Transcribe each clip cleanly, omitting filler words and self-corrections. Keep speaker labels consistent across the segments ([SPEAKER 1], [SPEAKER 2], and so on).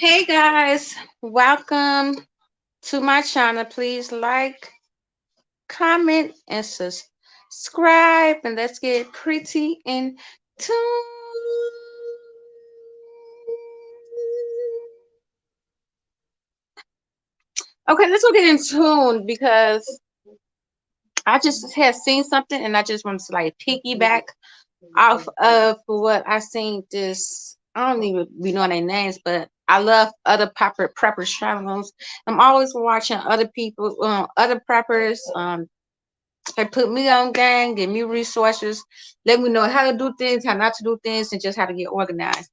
[SPEAKER 1] Hey guys, welcome to my channel. Please like, comment, and subscribe, and let's get pretty in tune. Okay, let's go get in tune because I just had seen something and I just wanted to like piggyback off of what I seen this. I don't even be knowing their names, but I love other prepper channels. I'm always watching other people, other preppers. They put me on game, give me resources, let me know how to do things, how not to do things, and just how to get organized.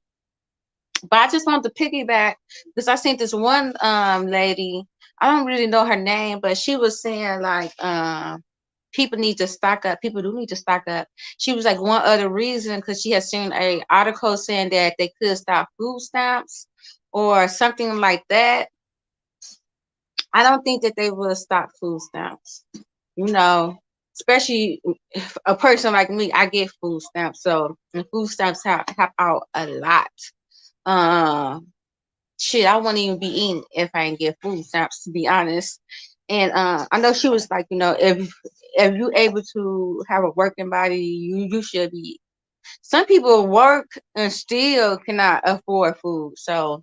[SPEAKER 1] But I just wanted to piggyback because I seen this one lady. I don't really know her name, but she was saying like people need to stock up. People do need to stock up. She was like one other reason because she had seen a article saying that they could stop food stamps or something like that. I don't think that they will stop food stamps. You know, especially if a person like me, I get food stamps, so and food stamps help out a lot. Um, shit, I wouldn't even be eating if I didn't get food stamps, to be honest. And I know she was like, if you able to have a working body, you should be. Some people work and still cannot afford food, so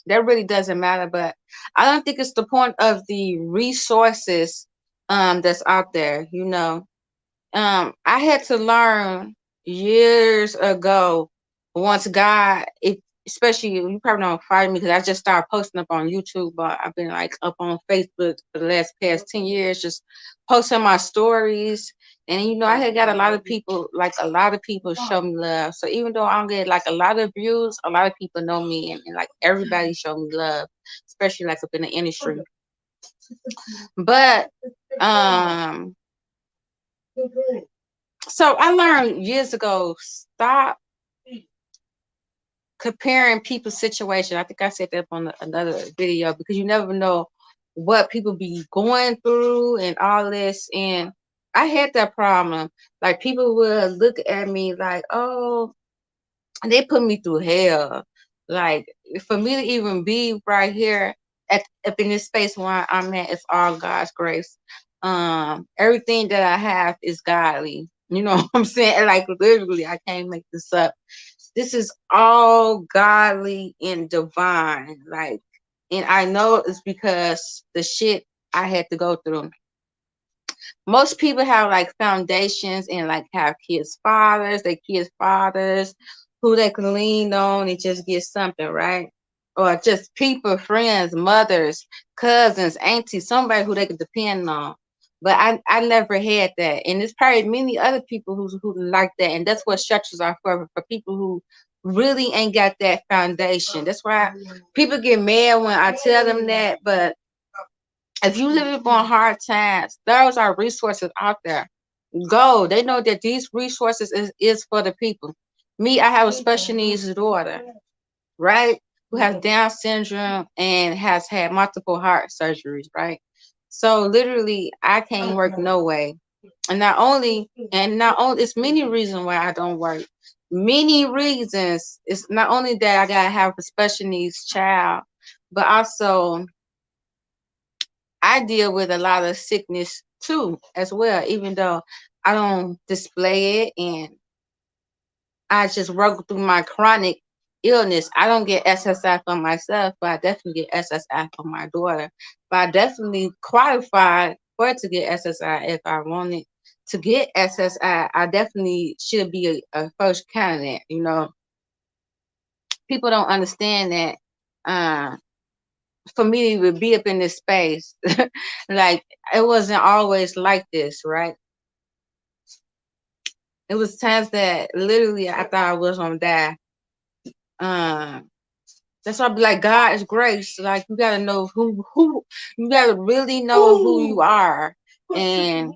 [SPEAKER 1] that really doesn't matter. But I don't think it's the point of the resources that's out there. I had to learn years ago. Once God, if especially you probably don't follow me because I just started posting up on YouTube, but I've been like up on Facebook for the last past 10 years, just posting my stories. And I had got a lot of people show me love. So even though I don't get like a lot of views, a lot of people know me, and like everybody show me love, especially like up in the industry. But um so I learned years ago, stop comparing people's situation. I think I said that on another video because you never know what people be going through and all this. And I had that problem. Like people would look at me like, oh, they put me through hell. Like for me to even be right here up in this space where I'm at, it's all God's grace. Everything that I have is godly. You know what I'm saying? Like literally, I can't make this up. This is all godly and divine. Like, and I know it's because the shit I had to go through. Most people have like foundations and like have their kids' fathers who they can lean on and just get something, right? Or just people, friends, mothers, cousins, aunties, somebody who they can depend on. But I never had that. And there's probably many other people who like that. And that's what churches are for people who really ain't got that foundation. That's why people get mad when I tell them that. But if you live on hard times, those are resources out there. Go. They know that these resources is for the people. Me, I have a special needs daughter, right? Who has Down syndrome and has had multiple heart surgeries, right? So literally I can't work no way. And not only it's many reasons why I don't work. Many reasons. It's not only that I gotta have a special needs child, but also I deal with a lot of sickness too, as well, even though I don't display it and I just work through my chronic illness. I don't get SSI for myself, but I definitely get SSI for my daughter. But I definitely qualified for it to get SSI if I wanted to get SSI. I definitely should be a first candidate. People don't understand that. For me to be up in this space, like it wasn't always like this, right? It was times that literally I thought I was gonna die. Um, that's why I be like, God is grace. Like you gotta know who you gotta really know who you are. And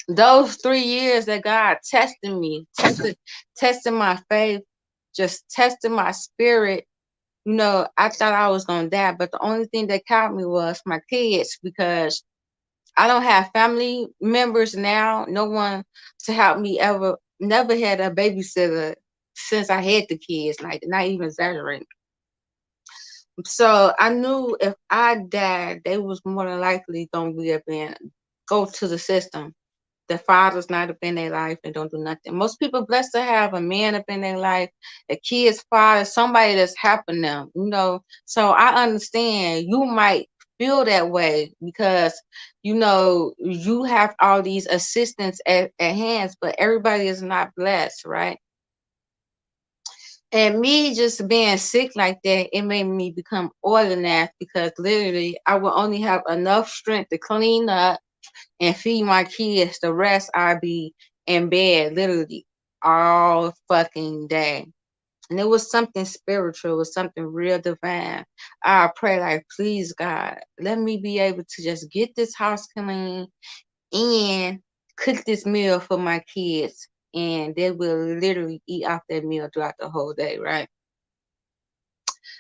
[SPEAKER 1] those 3 years that God tested me, tested my faith, just tested my spirit. I thought I was gonna die, but the only thing that kept me was my kids because I don't have family members now. No one to help me ever. Never had a babysitter. since I had the kids, like not even exaggerating. So I knew if I died, they was more than likely gonna be up and go to the system. The father's not up in their life and don't do nothing. Most people blessed to have a man up in their life, a kid's father, somebody that's helping them, you know. So I understand you might feel that way because you know you have all these assistants at hands, but everybody is not blessed, right? And me just being sick like that, it made me become organized because literally I will only have enough strength to clean up and feed my kids. The rest I'd be in bed literally all fucking day. And it was something spiritual, it was something real divine. I pray like, please God, let me be able to just get this house clean and cook this meal for my kids. And they will literally eat off that meal throughout the whole day, right?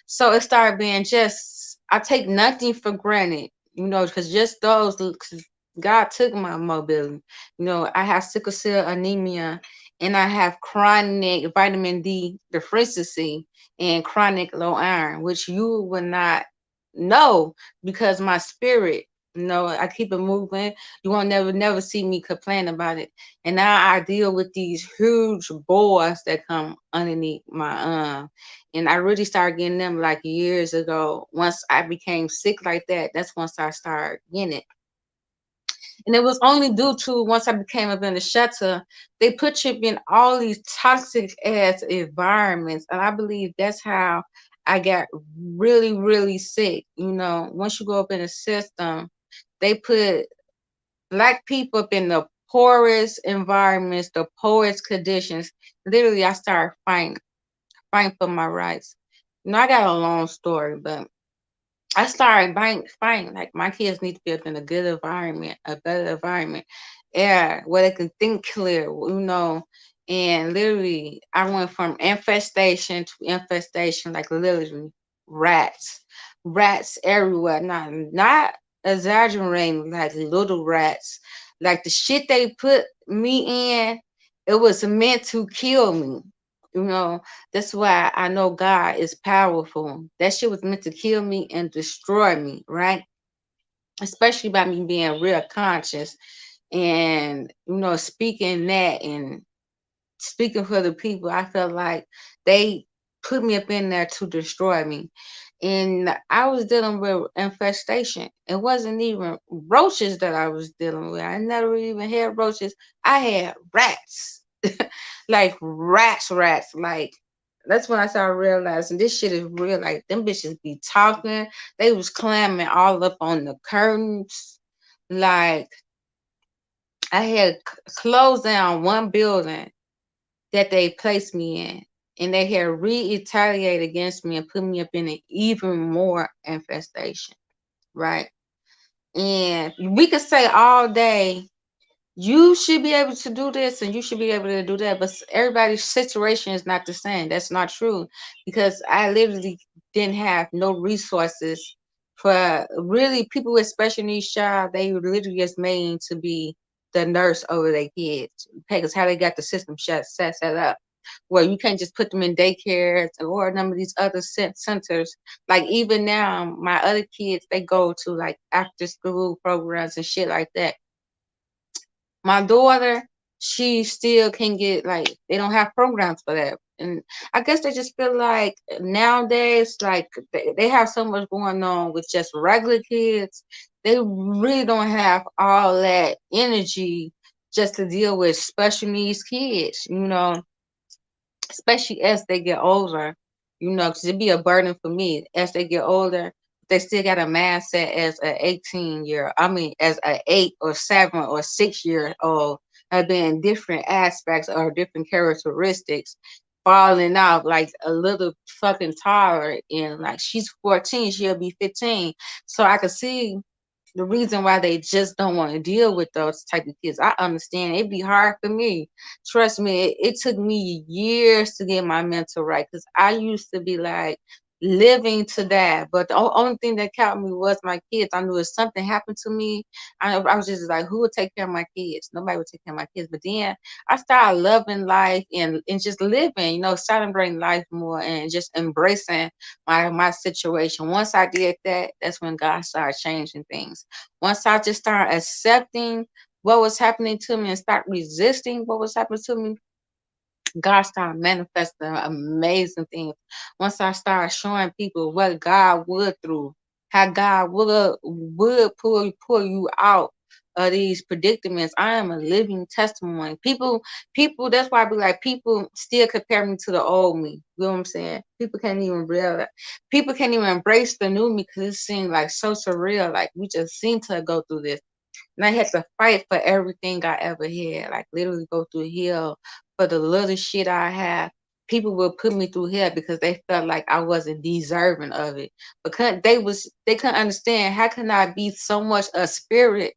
[SPEAKER 1] So it started being just, I take nothing for granted, you know, because just those, 'cause God took my mobility. You know, I have sickle cell anemia and I have chronic vitamin D deficiency and chronic low iron, which you would not know because my spirit, you know, I keep it moving. You won't never see me complain about it. And now I deal with these huge boils that come underneath my and I really started getting them like years ago. Once I became sick like that, that's once I started getting it. And it was only due to once I became up in the shelter, they put you in all these toxic ass environments. And I believe that's how I got really, really sick. You know, once you go up in the system, they put black people up in the poorest environments, the poorest conditions. Literally, I started fighting for my rights. You know, I got a long story, but I started fighting. Like my kids need to be up in a good environment, a better environment, yeah, where they can think clear, you know. And literally, I went from infestation to infestation, like literally rats, rats everywhere. Not exaggerating, like little rats. Like the shit they put me in, it was meant to kill me. You know, that's why I know God is powerful. That shit was meant to kill me and destroy me, right? Especially by me being real conscious and, you know, speaking that and speaking for the people. I felt like they put me up in there to destroy me. And I was dealing with infestation. It wasn't even roaches that I was dealing with. I never even had roaches. I had rats. Like rats. Like that's when I started realizing this shit is real. Like them bitches be talking. They was climbing all up on the curtains. Like I had closed down one building that they placed me in. And they had retaliated against me and put me up in an even more infestation, right? And we could say all day, you should be able to do this and you should be able to do that, but everybody's situation is not the same. That's not true because I literally didn't have no resources for really people with special needs child. They were literally just made to be the nurse over their kids because how they got the system set up where you can't just put them in daycares or none of these other centers. Like even now, my other kids, they go to like after school programs and shit like that. My daughter, she still can get like they don't have programs for that. And I guess they just feel like nowadays, like they have so much going on with just regular kids. They really don't have all that energy just to deal with special needs kids, you know, especially as they get older, you know, because it'd be a burden for me as they get older. They still got a mindset as an 18-year, I mean, as an 8 or 7 or 6 year old, have been different aspects or different characteristics, falling off like a little fucking toddler. And like she's 14, she'll be 15. So I could see the reason why they just don't want to deal with those type of kids. I understand it'd be hard for me. Trust me, it took me years to get my mental right because I used to be like living to that. But the only thing that kept me was my kids. I knew if something happened to me, I was just like, who would take care of my kids? Nobody would take care of my kids. But then I started loving life and just living, celebrating life more and just embracing my situation. Once I did that, that's when God started changing things. Once I just started accepting what was happening to me and start resisting what was happening to me, God started manifesting amazing things. Once I started showing people what God would through, how God would pull you out of these predicaments. I am a living testimony. People. That's why I be like, people still compare me to the old me. You know what I'm saying? People can't even realize. People can't even embrace the new me because it seems like so surreal. Like we just seem to go through this. And I had to fight for everything I ever had, like literally go through hell for the little shit I had. People would put me through hell because they felt like I wasn't deserving of it. Because they couldn't understand how can I be so much a spirit,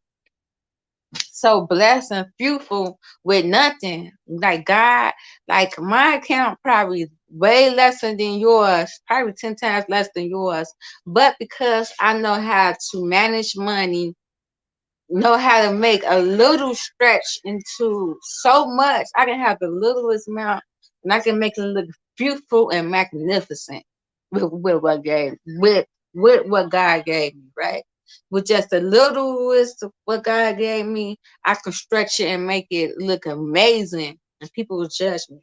[SPEAKER 1] so blessed and fruitful with nothing. Like God, like my account probably way less than yours, probably 10 times less than yours. But because I know how to manage money, know how to make a little stretch into so much. I can have the littlest amount and I can make it look beautiful and magnificent with what gave with what God gave me, right? With just the littlest of what God gave me, I can stretch it and make it look amazing. And people will judge me.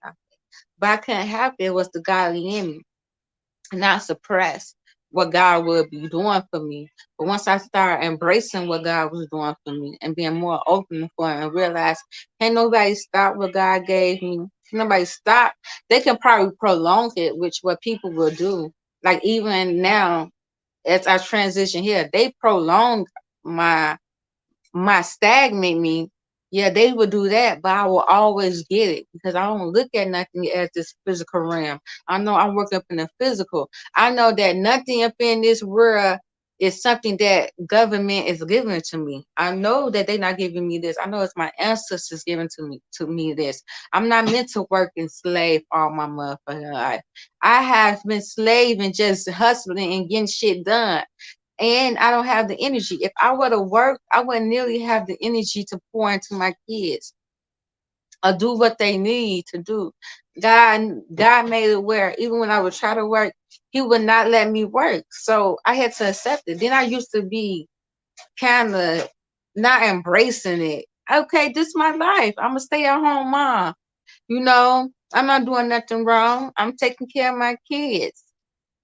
[SPEAKER 1] But I couldn't help it. It was the godly in me, not suppress what God would be doing for me. But once I started embracing what God was doing for me and being more open for it and realize, can't nobody stop what God gave me. Can't nobody stop. They can probably prolong it, which what people will do. Like even now, as I transition here, they prolong my stagnate me, yeah, they would do that, but I will always get it because I don't look at nothing as this physical realm. I know I work up in the physical. I know that nothing up in this world is something that government is giving to me. I know that they're not giving me this. I know it's my ancestors giving to me this. I'm not meant to work and slave all my motherfucking life. I have been slaving, just hustling and getting shit done, and I don't have the energy. If I were to work, I wouldn't nearly have the energy to pour into my kids or do what they need to do. God made it where even when I would try to work, He would not let me work. So I had to accept it. Then I used to be kind of not embracing it. Okay, this is my life. I'm a stay-at-home mom. I'm not doing nothing wrong. I'm taking care of my kids.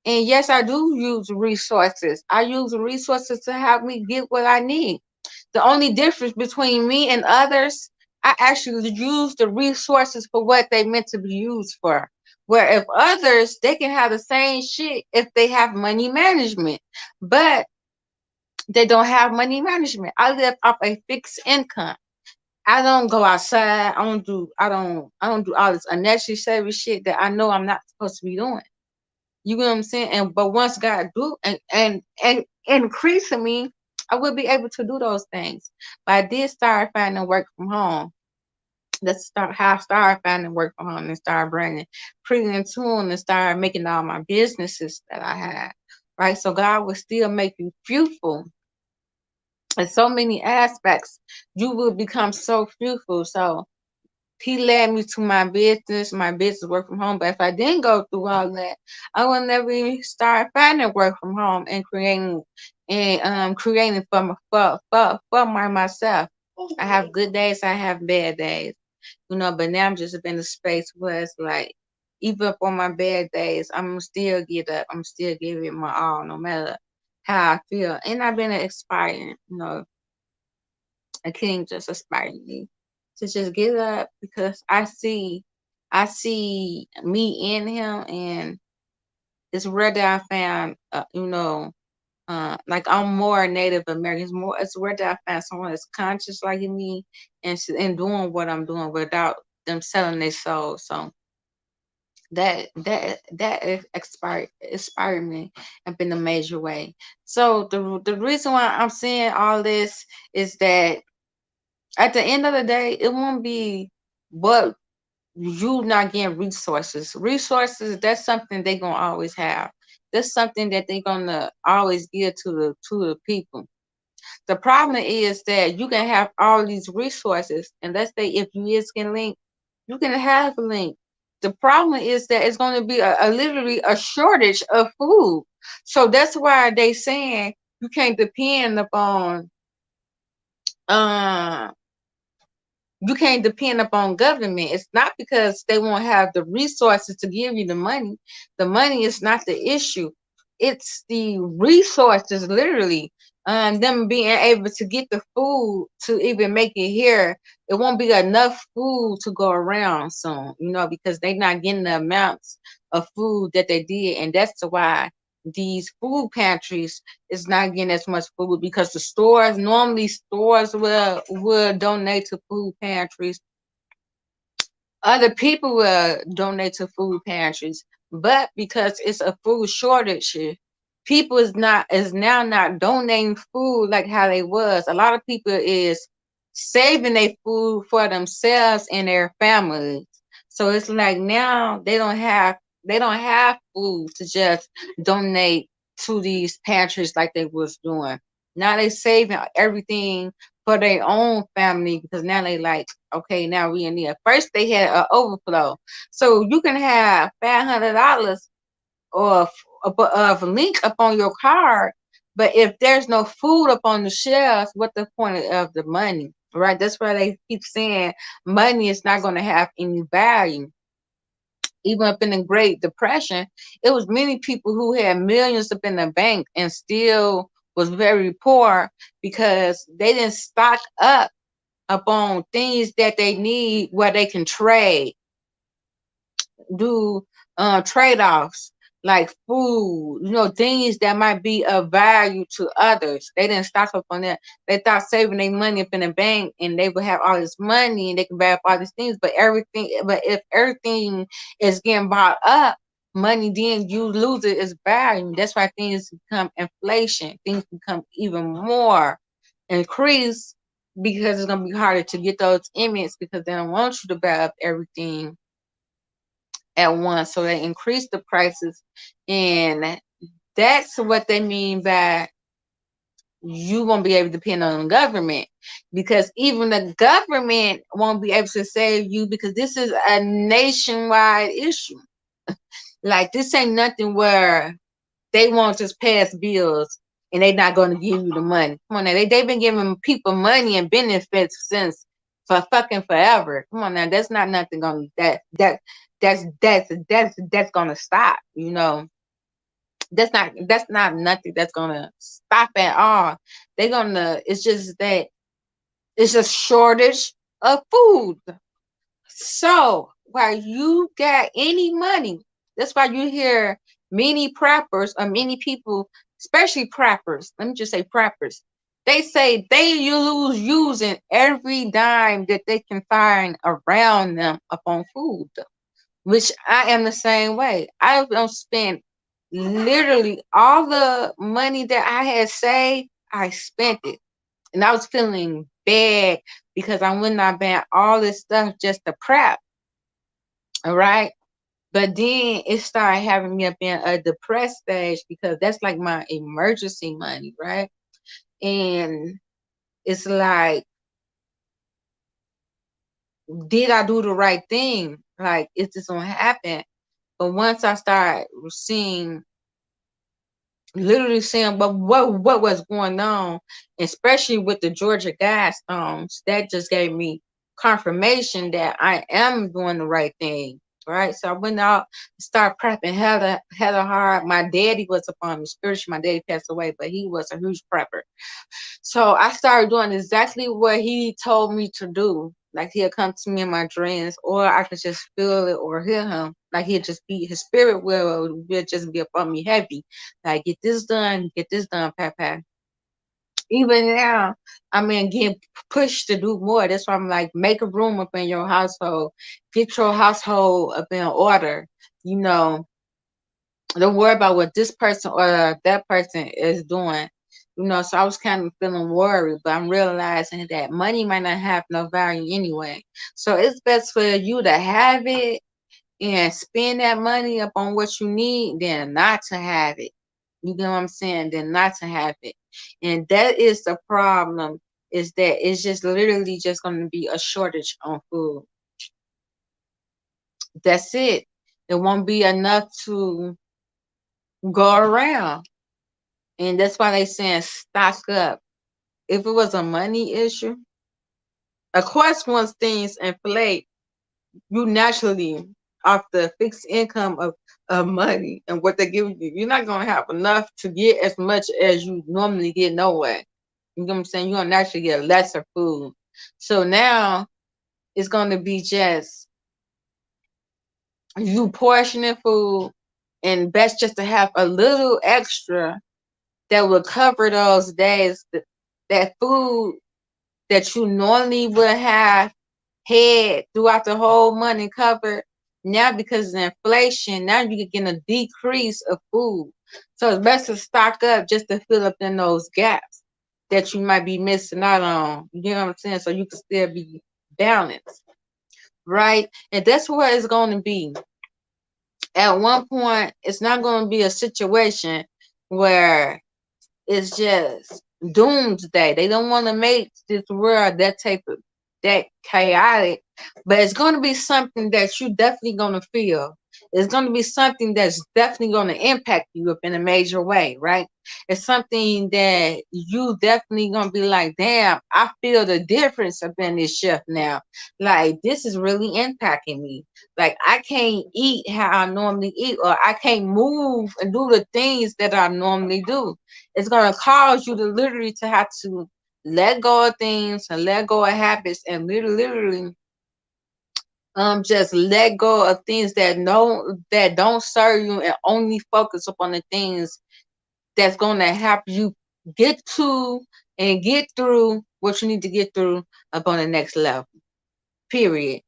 [SPEAKER 1] And yes, I do use resources. I use resources to help me get what I need. The only difference between me and others, I actually use the resources for what they meant to be used for. Where if others, they can have the same shit if they have money management, but they don't have money management. I live off a fixed income. I don't go outside. I don't do all this unnecessary shit that I know I'm not supposed to be doing. You know what I'm saying? And but once God do and increasing me, I will be able to do those things. But I did start finding work from home. That's start how I started finding work from home and started bringing pretty in tune and started making all my businesses that I had. Right. So God will still make you fruitful in so many aspects. You will become so fruitful. So He led me to my business work from home. But if I didn't go through all that, I would never even start finding work from home and creating for myself. I have good days, I have bad days, but now I'm just in a space where it's like, even for my bad days, I'm still get up, I'm still give it my all, no matter how I feel. And I've been inspiring, a king just inspired me to just get up because I see me in him, and it's rare that I found, like I'm more Native American. It's rare that I found someone that's conscious like me and doing what I'm doing without them selling their soul. So that inspired me up in a major way. So the reason why I'm saying all this is that at the end of the day, it won't be what you not getting resources. Resources, that's something they gonna always have. That's something that they're gonna always give to the people. The problem is that you can have all these resources, and let's say if you is getting linked, you can have a link. The problem is that it's going to be a literally a shortage of food. So that's why they saying you can't depend upon uh you can't depend upon government. It's not because they won't have the resources to give you the money. The money is not the issue. It's the resources, literally. Them being able to get the food to even make it here. It won't be enough food to go around soon, because they're not getting the amounts of food that they did, and that's why these food pantries is not getting as much food, because the stores, normally stores will donate to food pantries. Other people will donate to food pantries, but because it's a food shortage here, people is now not donating food like how they was. A lot of people is saving their food for themselves and their families. So it's like now they don't have food to just donate to these pantries like they was doing. Now they saving everything for their own family, because now they like, okay, now we in need. First they had an overflow, so you can have $500 or of link up on your card, but if there's no food up on the shelves, what the point of the money, right? That's why they keep saying money is not going to have any value. Even up in the Great Depression, it was many people who had millions up in the bank and still was very poor, because they didn't stock up upon things that they need where they can do trade-offs like food, things that might be of value to others. They didn't stock up on that. They thought saving their money up in the bank and they would have all this money and they can buy up all these things. But if everything is getting bought up, money, then you lose its value. That's why things become inflation. Things become even more increased, because it's gonna be harder to get those inmates, because they don't want you to buy up everything at once. So they increase the prices, and that's what they mean by you won't be able to depend on the government, because even the government won't be able to save you, because this is a nationwide issue. Like, this ain't nothing where they won't just pass bills and they not going to give you the money. Come on now, they've been giving people money and benefits since for fucking forever. Come on now, that's not nothing going that's gonna stop. That's not nothing that's gonna stop at all. They're gonna. It's just that it's a shortage of food. So while you got any money, that's why you hear many preppers or many people, especially preppers. Let me just say preppers. They say they lose using every dime that they can find around them upon food, which I am the same way. I don't spend literally all the money that I had saved. I spent it, and I was feeling bad because I went out buying all this stuff just to prep. All right. But then it started having me up in a depressed stage, because that's like my emergency money, right? And it's like, did I do the right thing? Like, is this gonna happen? But once I started literally seeing what was going on, especially with the Georgia Guidestones, that just gave me confirmation that I am doing the right thing. Right. So I went out, started prepping hella hard. My daddy was upon me spiritually. My daddy passed away, but he was a huge prepper. So I started doing exactly what he told me to do. Like, he'll come to me in my dreams, or I could just feel it or hear him. Like, he'll just be, his spirit will just be upon me heavy. Like, get this done, Papa. Even now, I mean, getting pushed to do more. That's why I'm like, make a room up in your household, get your household up in order. You know, don't worry about what this person or that person is doing. So I was kind of feeling worried, but I'm realizing that money might not have no value anyway. So it's best for you to have it and spend that money up on what you need than not to have it. You know what I'm saying? Than not to have it. And that is the problem, is that it's just literally just going to be a shortage on food. That's it. It won't be enough to go around. And that's why they saying stock up. If it was a money issue, of course, once things inflate, you naturally, off the fixed income of money and what they give you, you're not gonna have enough to get as much as you normally get no way. You know what I'm saying? You're gonna naturally get lesser food. So now it's gonna be just you portioning food, and best just to have a little extra that will cover those days that food that you normally would have had throughout the whole month and covered. Now, because of inflation, now you're getting a decrease of food. So it's best to stock up just to fill up in those gaps that you might be missing out on. You know what I'm saying? So you can still be balanced, right? And that's what it's going to be. At one point, it's not going to be a situation where it's just doomsday. They don't want to make this world that type of that chaotic, but it's going to be something that you definitely going to feel. It's going to be something that's definitely going to impact you up in a major way, right? It's something that you definitely going to be like, damn, I feel the difference up in this shift now. Like, this is really impacting me. Like, I can't eat how I normally eat, or I can't move and do the things that I normally do. It's going to cause you to literally to have to let go of things and let go of habits, and literally just let go of things that don't serve you, and only focus upon the things that's going to help you get to and get through what you need to get through upon the next level, period.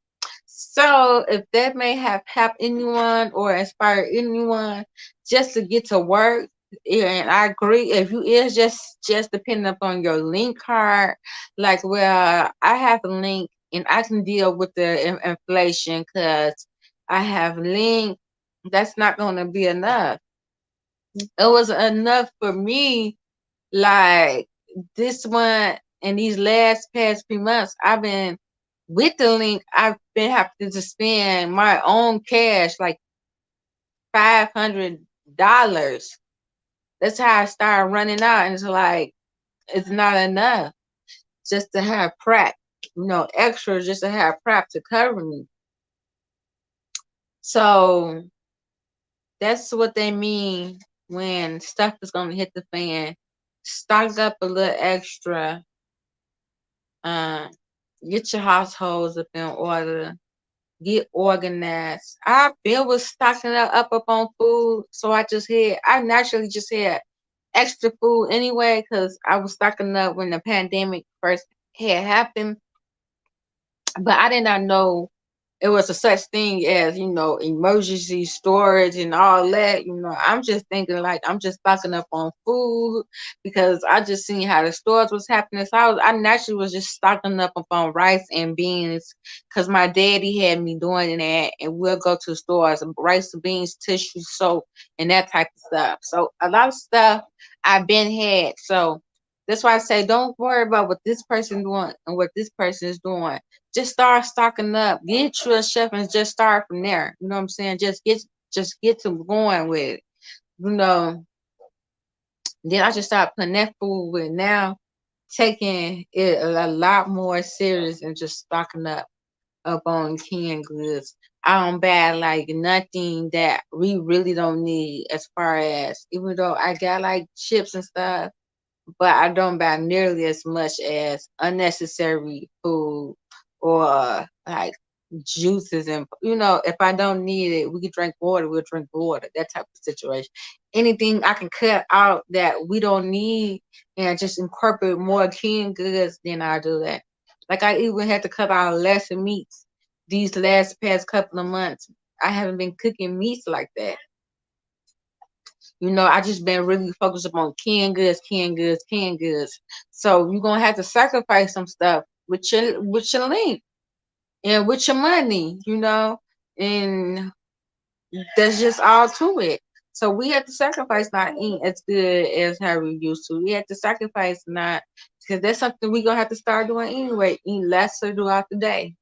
[SPEAKER 1] So if that may have helped anyone or inspired anyone just to get to work, and I agree, if you is just depending upon your link card, like, well, I have a link and I can deal with the inflation because I have link. That's not going to be enough. It was enough for me. Like, this one, in these last past few months, I've been with the link. I've been having to spend my own cash, like $500. That's how I started running out, and it's like it's not enough just to have prep, extra just to have prep to cover me. So that's what they mean when stuff is gonna hit the fan. Stock up a little extra. Um, get your households up in order. Get organized. I've been was stocking up on food, so I naturally just had extra food anyway because I was stocking up when the pandemic first had happened, but I did not know it was a such thing as, emergency storage and all that. I'm just thinking like I'm just stocking up on food because I just seen how the stores was happening. So I naturally was just stocking up upon rice and beans because my daddy had me doing that, and we'll go to the stores and rice, beans, tissue, soap, and that type of stuff. So a lot of stuff I've been had. So that's why I say don't worry about what this person doing and what this person is doing. Just start stocking up. Get you a chef and just start from there. You know what I'm saying? Just get to going with it. You know, then I just start putting that food with now, taking it a lot more serious and just stocking up on canned goods. I don't buy like nothing that we really don't need, as far as, even though I got like chips and stuff, but I don't buy nearly as much as unnecessary food, or like juices. And if I don't need it, we can drink water, we'll drink water, that type of situation. Anything I can cut out that we don't need and just incorporate more canned goods, then I do that. Like, I even had to cut out less of meats these last past couple of months. I haven't been cooking meats like that. I just been really focused upon canned goods, canned goods, canned goods. So you're gonna have to sacrifice some stuff with your link and with your money, and That's just all to it. So we have to sacrifice not eating as good as how we used to. We have to sacrifice not, because that's something we're gonna have to start doing anyway. Eat lesser throughout the day.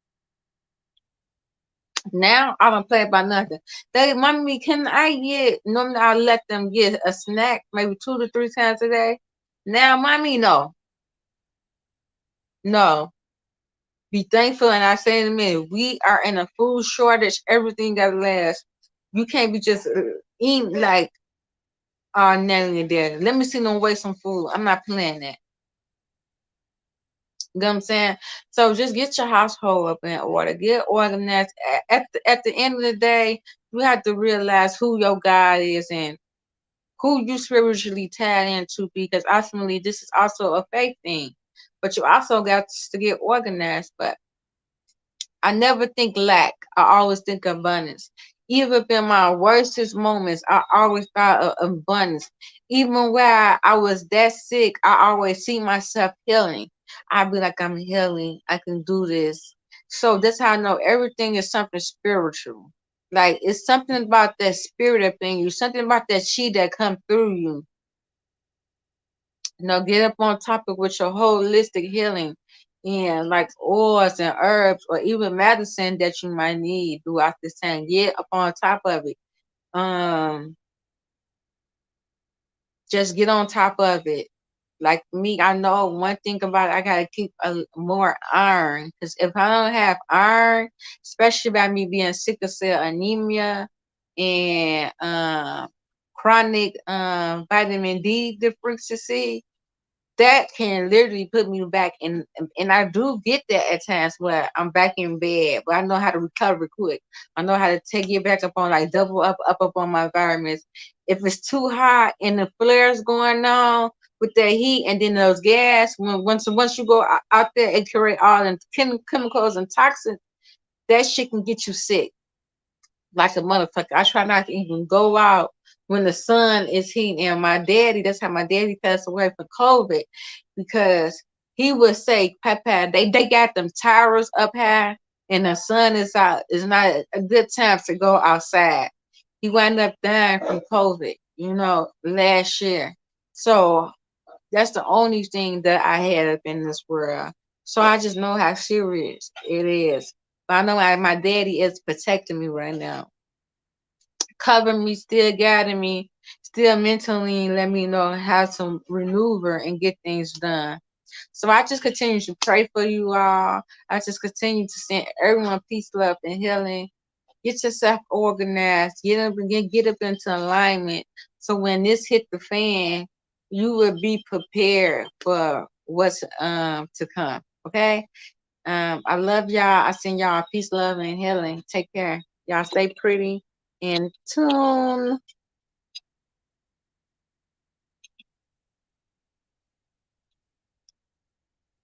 [SPEAKER 1] Now I don't play about nothing. They, mommy, can I get? Normally I let them get a snack maybe 2 to 3 times a day. Now, mommy, no, no. Be thankful, and I say in a minute, we are in a food shortage. Everything got to last. You can't be just eating like nanny and daddy. Let me see them waste some food. I'm not playing that. You know what I'm saying? So just get your household up in order. Get organized. At the end of the day, you have to realize who your God is and who you spiritually tied into, because ultimately this is also a faith thing. But you also got to get organized. But I never think lack. I always think abundance. Even in my worstest moments, I always thought of abundance. Even where I was that sick, I always see myself healing. I'd be like, I'm healing. I can do this. So that's how I know everything is something spiritual. Like it's something about that spirit up in you, something about that chi that come through you. Get up on topic with your holistic healing and like oils and herbs or even medicine that you might need throughout this time. Get up on top of it. Um, just get on top of it. Like me, I know one thing about it, I gotta keep more iron, because if I don't have iron, especially by me being sickle cell anemia and chronic vitamin D deficiency, that can literally put me back in, and I do get that at times where I'm back in bed, but I know how to recover quick. I know how to take it back up on, like double up on my vitamins. If it's too hot and the flares going on with that heat and then those gas, once you go out there and create all the chemicals and toxins, that shit can get you sick like a motherfucker. I try not to even go out when the sun is heating. And my daddy, that's how my daddy passed away from COVID, because he would say, Papa, they got them towers up high and the sun is out. It's not a good time to go outside. He wound up dying from COVID, last year. So that's the only thing that I had up in this world. So I just know how serious it is. But I know my daddy is protecting me right now, covering me, still guiding me, still mentally let me know how to maneuver and get things done. So I just continue to pray for you all. I just continue to send everyone peace, love, and healing. Get yourself organized. Get up into alignment. So when this hit the fan, you will be prepared for what's to come. Okay. I love y'all. I send y'all peace, love, and healing. Take care. Y'all stay pretty and tune.